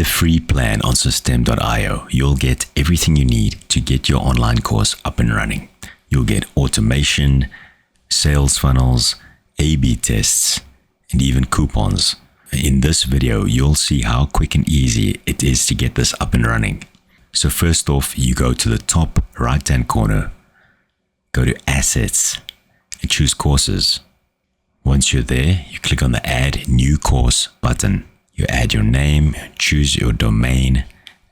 the free plan on Systeme.io, you'll get everything you need to get your online course up and running. You'll get automation, sales funnels, A/B tests, and even coupons. In this video, you'll see how quick and easy it is to get this up and running. So first off, you go to the top right-hand corner, go to Assets, and choose Courses. Once you're there, you click on the Add New Course button. You add your name, choose your domain,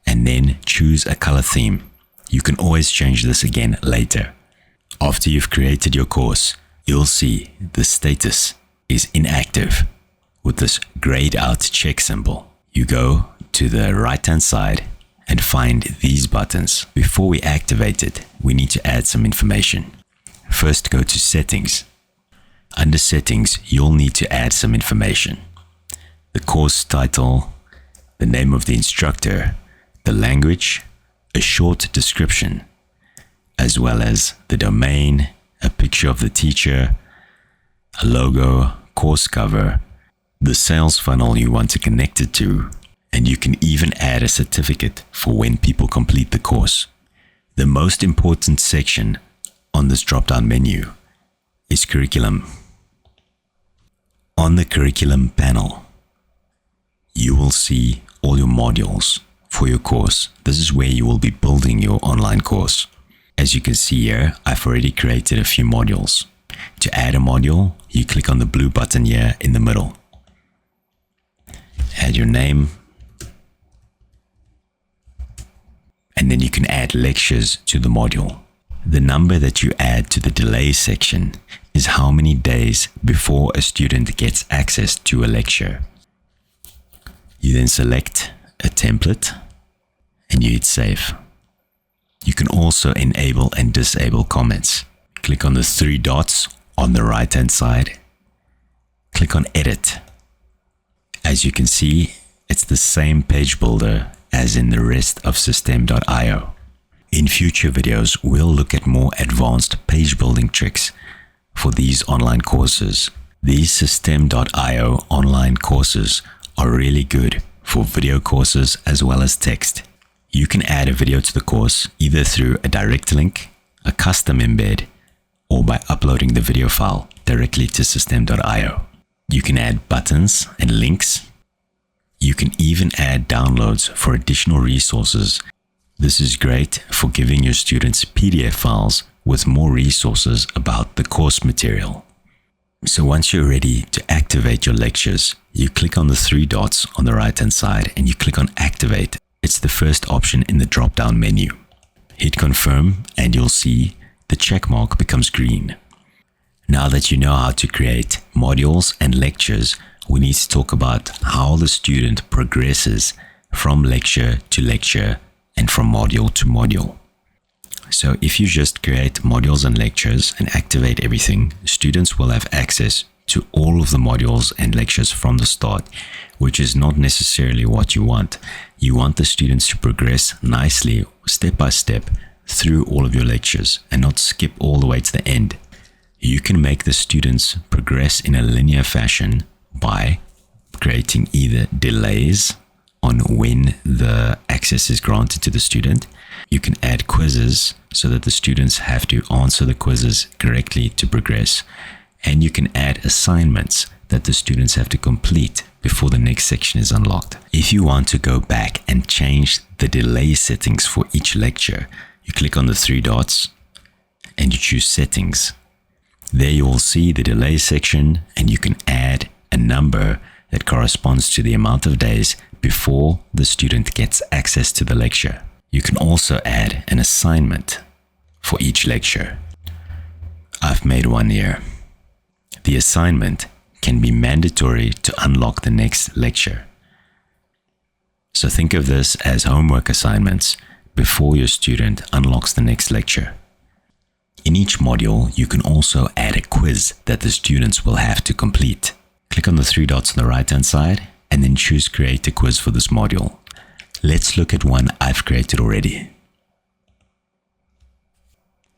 and then choose a color theme. You can always change this again later. After you've created your course, you'll see the status is inactive with this grayed out check symbol. You go to the right-hand side and find these buttons. Before we activate it, we need to add some information. First, go to Settings. Under Settings, you'll need to add some information. The course title, the name of the instructor, the language, a short description, as well as the domain, a picture of the teacher, a logo, course cover, the sales funnel you want to connect it to, and you can even add a certificate for when people complete the course. The most important section on this drop-down menu is Curriculum. On the Curriculum panel, you will see all your modules for your course. This is where you will be building your online course. As you can see here, I've already created a few modules. To add a module, you click on the blue button here in the middle. Add your name, and then you can add lectures to the module. The number that you add to the delay section is how many days before a student gets access to a lecture. You then select a template and you hit save. You can also enable and disable comments. Click on the three dots on the right hand side. Click on edit. As you can see, it's the same page builder as in the rest of Systeme.io. In future videos, we'll look at more advanced page building tricks for these online courses. These Systeme.io online courses are really good for video courses as well as text. You can add a video to the course either through a direct link, a custom embed, or by uploading the video file directly to Systeme.io. You can add buttons and links. You can even add downloads for additional resources. This is great for giving your students PDF files with more resources about the course material. So once you're ready to activate your lectures, you click on the three dots on the right hand side and you click on Activate. It's the first option in the drop-down menu. Hit confirm and you'll see the check mark becomes green. Now that you know how to create modules and lectures, we need to talk about how the student progresses from lecture to lecture and from module to module. So if you just create modules and lectures and activate everything, students will have access to all of the modules and lectures from the start, which is not necessarily what you want. You want the students to progress nicely, step by step, through all of your lectures and not skip all the way to the end. You can make the students progress in a linear fashion by creating either delays on when the access is granted to the student. You can add quizzes so that the students have to answer the quizzes correctly to progress. And you can add assignments that the students have to complete before the next section is unlocked. If you want to go back and change the delay settings for each lecture, you click on the three dots and you choose Settings. There you will see the delay section and you can add a number that corresponds to the amount of days before the student gets access to the lecture. You can also add an assignment for each lecture. I've made one here. The assignment can be mandatory to unlock the next lecture. So think of this as homework assignments before your student unlocks the next lecture. In each module, you can also add a quiz that the students will have to complete. Click on the three dots on the right-hand side and then choose Create a Quiz for this module. Let's look at one I've created already.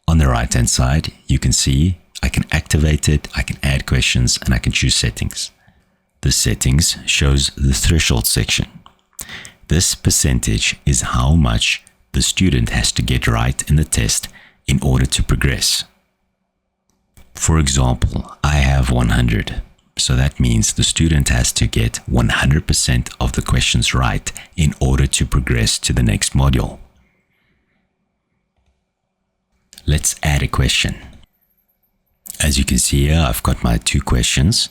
On the right-hand side, you can see I can activate it, I can add questions, and I can choose settings. The settings shows the threshold section. This percentage is how much the student has to get right in the test in order to progress. For example, I have 100. So that means the student has to get 100% of the questions right in order to progress to the next module. Let's add a question. As you can see here, I've got my 2 questions.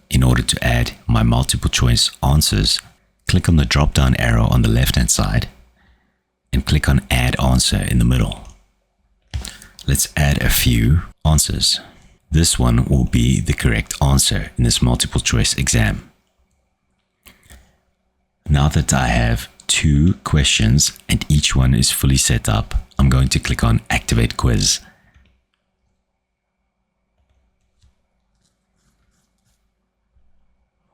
In order to add my multiple choice answers, click on the drop down arrow on the left hand side and click on Add Answer in the middle. Let's add a few answers. This one will be the correct answer in this multiple choice exam. Now that I have 2 questions and each one is fully set up, I'm going to click on Activate Quiz.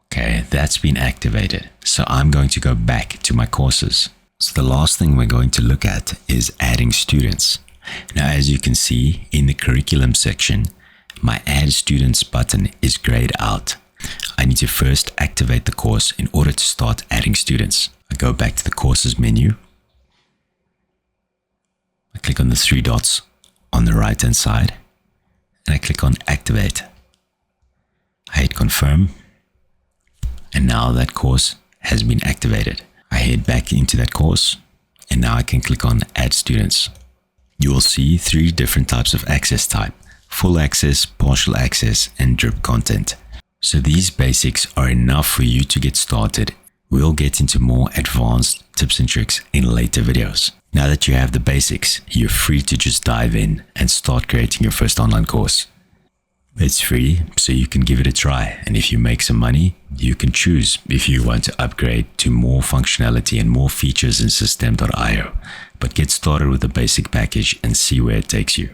Okay, that's been activated. So I'm going to go back to my courses. So the last thing we're going to look at is adding students. Now, as you can see in the curriculum section, my Add Students button is grayed out. I need to first activate the course in order to start adding students. I go back to the courses menu. I click on the 3 dots on the right hand side and I click on Activate. I hit Confirm. And now that course has been activated. I head back into that course and now I can click on Add Students. You will see 3 different types of access type: full access, partial access, and drip content. So these basics are enough for you to get started. We'll get into more advanced tips and tricks in later videos. Now that you have the basics, you're free to just dive in and start creating your first online course. It's free, so you can give it a try, and if you make some money, you can choose if you want to upgrade to more functionality and more features in Systeme.io. But get started with the basic package and see where it takes you.